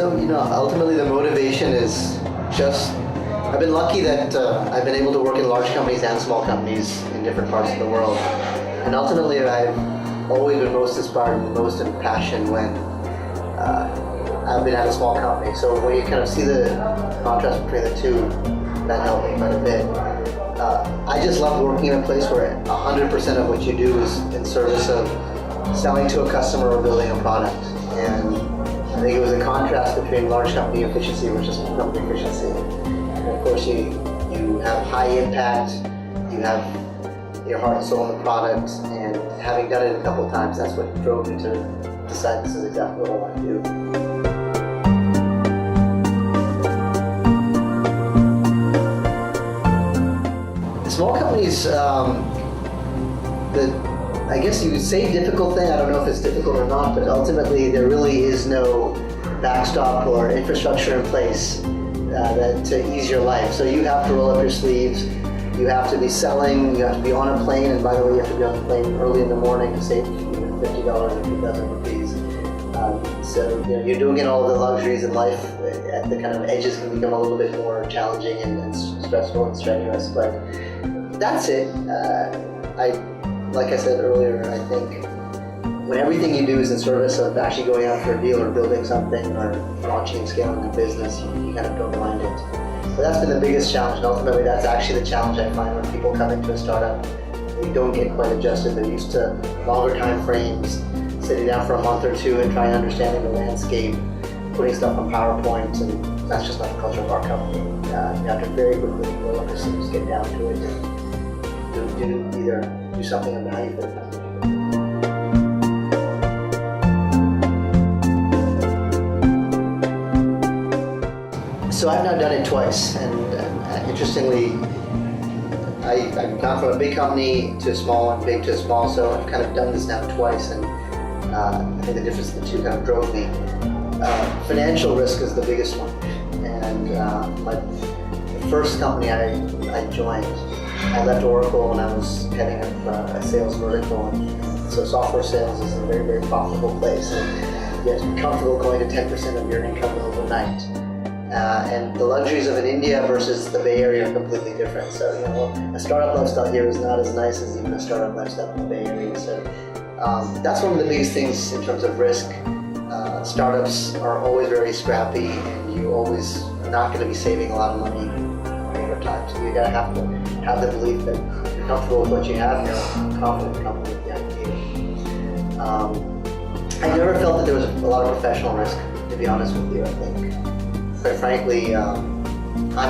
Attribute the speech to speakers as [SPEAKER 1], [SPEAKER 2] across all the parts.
[SPEAKER 1] So, ultimately the motivation is just, I've been lucky that I've been able to work in large companies and small companies in different parts of the world. And ultimately I've always been most inspired and most in passion when I've been at a small company. So when you kind of see the contrast between the two, that helped me quite a bit. I just love working in a place where 100% of what you do is in service of selling to a customer or building a product. And I think it was a contrast between large company efficiency versus small company efficiency. And of course, you have high impact, you have your heart and soul in the product, and having done it a couple of times, that's what drove me to decide this is exactly what I want to do. Small companies, I guess you would say difficult thing, I don't know if it's difficult or not, but ultimately there really is no backstop or infrastructure in place to ease your life. So you have to roll up your sleeves, you have to be selling, you have to be on a plane, and by the way, you have to be on the plane early in the morning to save $50 or 2,000 rupees. So you're doing in all the luxuries in life. At the kind of edges can become a little bit more challenging and stressful and strenuous, but that's it. Like I said earlier, I think when everything you do is in service of actually going out for a deal or building something or launching and scaling a business, you kind of don't mind it. So that's been the biggest challenge, and ultimately that's actually the challenge I find when people come into a startup. They don't get quite adjusted. They're used to longer time frames, sitting down for a month or two and trying to understand the landscape, putting stuff on PowerPoint, and that's just not the culture of our company. You have to very quickly roll up your sleeves, get down to it, and either do something of value for the company. So I've now done it twice, and interestingly, I've gone from a big company to a small one, big to a small, so I've kind of done this now twice, and I think the difference in the two kind of drove me. Financial risk is the biggest one, and the first company I joined, I left Oracle when I was heading up a sales vertical, and so software sales is a very, very profitable place, and you have to be comfortable going to 10% of your income overnight. And the luxuries of in India versus the Bay Area are completely different. So, a startup lifestyle here is not as nice as even a startup lifestyle in the Bay Area. So that's one of the biggest things in terms of risk. Startups are always very scrappy, and you always are not going to be saving a lot of money over time. So you gotta have to have the belief that you're comfortable with what you have and you're confident in company with the idea. I never felt that there was a lot of professional risk, to be honest with you. I think, quite frankly, I'm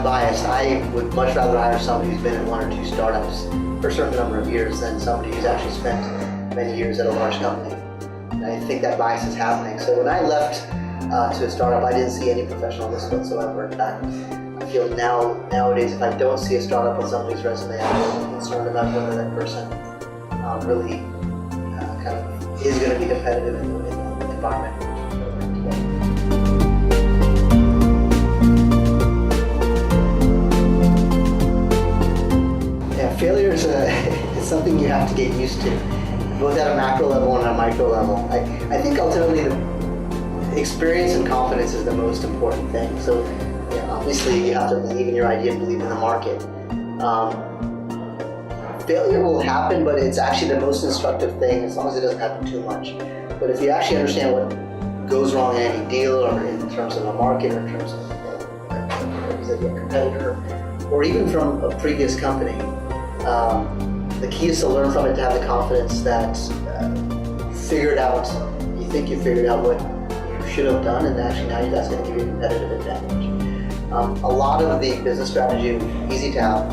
[SPEAKER 1] biased. I would much rather hire somebody who's been in one or two startups for a certain number of years than somebody who's actually spent many years at a large company. And I think that bias is happening. So when I left to a startup, I didn't see any professional risk whatsoever. In fact, I feel nowadays, if I don't see a startup on somebody's resume, I'm really concerned about whether that person really kind of is going to be competitive in the environment. Failure is something you have to get used to, both at a macro level and a micro level. I think ultimately the experience and confidence is the most important thing. So obviously you have to believe in your idea and believe in the market. Failure will happen, but it's actually the most instructive thing as long as it doesn't happen too much. But if you actually understand what goes wrong in any deal or in terms of a market or in terms of a competitor or even from a previous company, the key is to learn from it, to have the confidence that you think you figured out what you should have done, and actually now that's going to give you a competitive advantage. A lot of the business strategy of Ezetap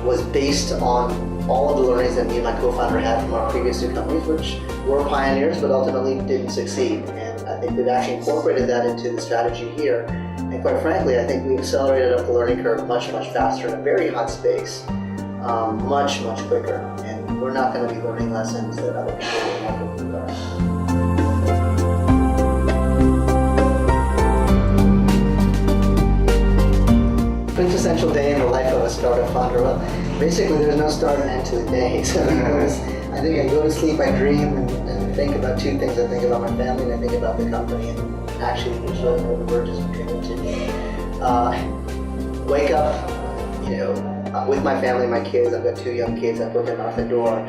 [SPEAKER 1] was based on all of the learnings that me and my co-founder had from our previous two companies, which were pioneers but ultimately didn't succeed. And I think we've actually incorporated that into the strategy here. And quite frankly, I think we accelerated up the learning curve much, much faster in a very hot space. Much, much quicker, and we're not going to be learning lessons that other people will learn. Quintessential day in the life of a startup founder. Well, basically there's no start and end to the day. So I think I go to sleep, I dream, and think about two things. I think about my family and I think about the company. And actually there's really no divergence between the two. Wake up, with my family, my kids. I've got 2 young kids. I put them out the door,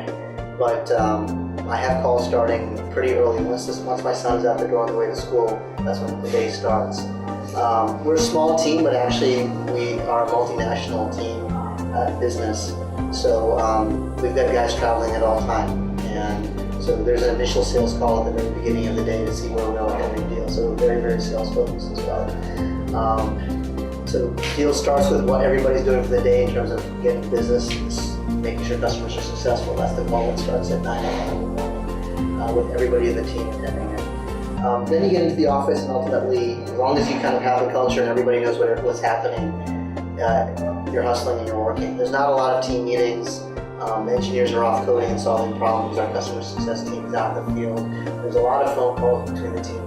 [SPEAKER 1] but I have calls starting pretty early. Once my son's out the door on the way to school, that's when the day starts. We're a small team, but actually we are a multinational team business. So we've got guys traveling at all time, and so there's an initial sales call at the very beginning of the day to see where we are with every deal. So we're very, very sales focused as well. So deal starts with what everybody's doing for the day in terms of getting business, making sure customers are successful. That's the call that starts at 9 a.m. in the morning with everybody in the team attending it. Then you get into the office, and ultimately, as long as you kind of have the culture and everybody knows what's happening, you're hustling and you're working. There's not a lot of team meetings. The engineers are off coding and solving problems. Our customer success team is out in the field. There's a lot of phone calls between the team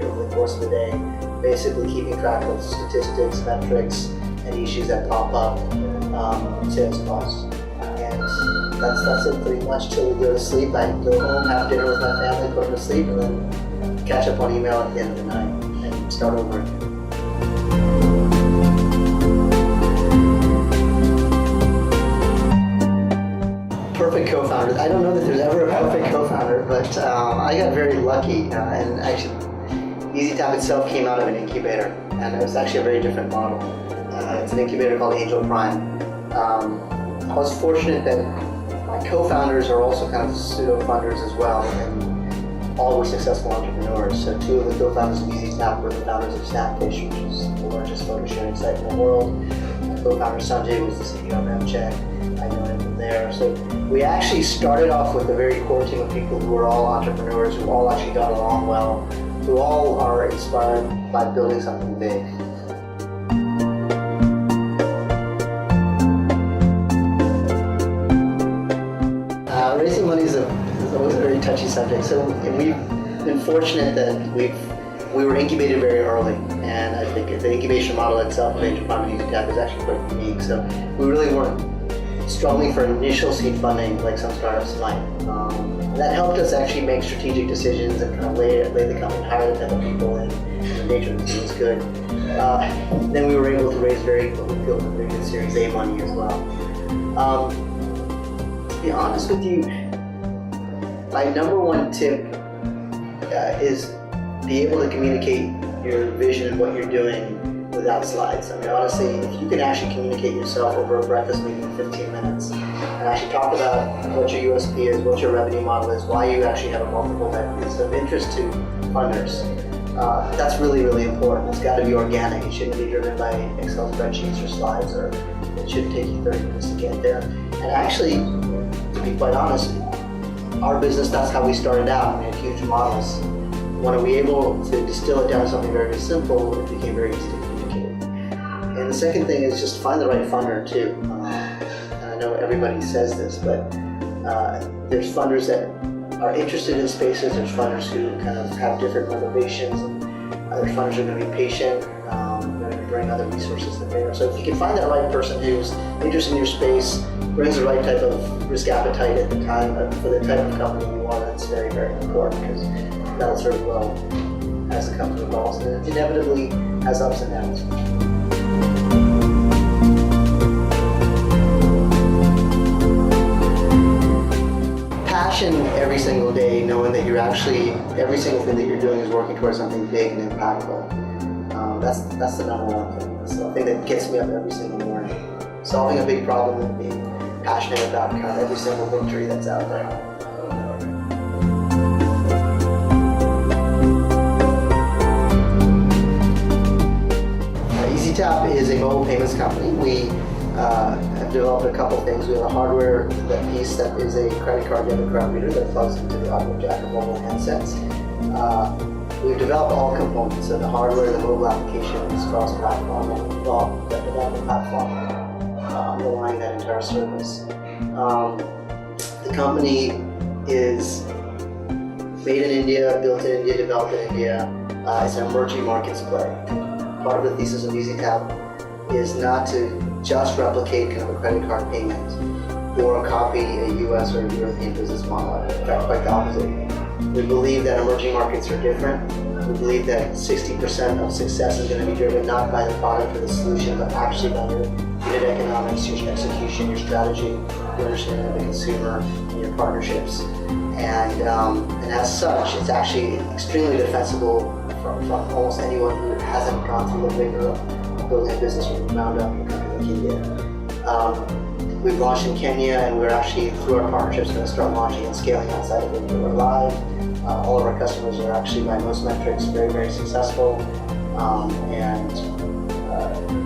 [SPEAKER 1] over the course of the day, basically keeping track of statistics, metrics, any issues that pop up, sales calls. And that's it pretty much till we go to sleep. I go home, have dinner with my family, put them to sleep, and then catch up on email at the end of the night and start over again. Perfect co-founder. I don't know that there's ever a perfect co-founder, but I got very lucky, and actually Ezetap itself came out of an incubator, and it was actually a very different model. It's an incubator called Angel Prime. I was fortunate that my co-founders are also kind of pseudo-funders as well, and all were successful entrepreneurs. So 2 of the co-founders of Ezetap were the founders of Snapfish, which is the largest photo sharing site in the world. My co-founder Sanjay was the CEO of Mcheck. I know him from there. So we actually started off with a very core team of people who were all entrepreneurs, who all actually got along well, who all are inspired by building something big. Raising money is always a very touchy subject. So we've been fortunate that we were incubated very early, and I think the incubation model itself of Angel Prime and Ezetap is actually quite unique. So we really weren't struggling for initial seed funding like some startups might. That helped us actually make strategic decisions and kind of lay the company, hire the type of people, and the nature of the team was good. Then we were able to raise very good Series A money as well. To be honest with you, my number one tip is be able to communicate your vision and what you're doing without slides. I mean, honestly, if you can actually communicate yourself over a breakfast meeting in 15 minutes and actually talk about what your USP is, what your revenue model is, why you actually have a multiple that is of interest to funders, that's really, really important. It's got to be organic. It shouldn't be driven by Excel spreadsheets or slides, or it shouldn't take you 30 minutes to get there. And actually, to be quite honest, our business, that's how we started out. We had huge models. When we were able to distill it down to something very, very simple, it became very easy to communicate. And the second thing is just find the right funder too. And I know everybody says this, but there's funders that are interested in spaces. There's funders who kind of have different motivations, and other funders are going to be patient. They're going to bring other resources to bear. So if you can find that right person who's interested in your space, brings the right type of risk appetite at the time for the type of company you are, that's very, very important, because that'll serve you well as the company evolves, and it inevitably has ups and downs. Passion every single day, knowing that you're actually, every single thing that you're doing is working towards something big and impactful. That's the number one thing. That's the thing that gets me up every single morning. Solving a big problem and being passionate about kind of every single victory that's out there. Ezetap is a mobile payments company. We have developed a couple things. We have a hardware piece that is a credit card, debit card reader that plugs into the audio jack of mobile handsets. We've developed all components, so the hardware, the mobile applications, cross-platform, and the development platform underlying that entire service. The company is made in India, built in India, developed in India. It's an emerging markets play. Part of the thesis of Ezetap is not to just replicate kind of a credit card payment or copy a US or European business model. In fact, quite the opposite. We believe that emerging markets are different. We believe that 60% of success is going to be driven not by the product or the solution, but actually by your unit economics, your execution, your strategy, your understanding of the consumer, and your partnerships. And as such, it's actually extremely defensible from almost anyone who hasn't gone through the rigor of building a business from the ground up in a country like India. We've launched in Kenya, and we're actually, through our partnerships, going to start launching and scaling outside of India. We're live. All of our customers are actually, by most metrics, very, very successful.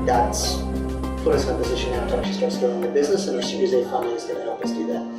[SPEAKER 1] That's put us in a position now to actually start scaling the business, and our Series A funding is going to help us do that.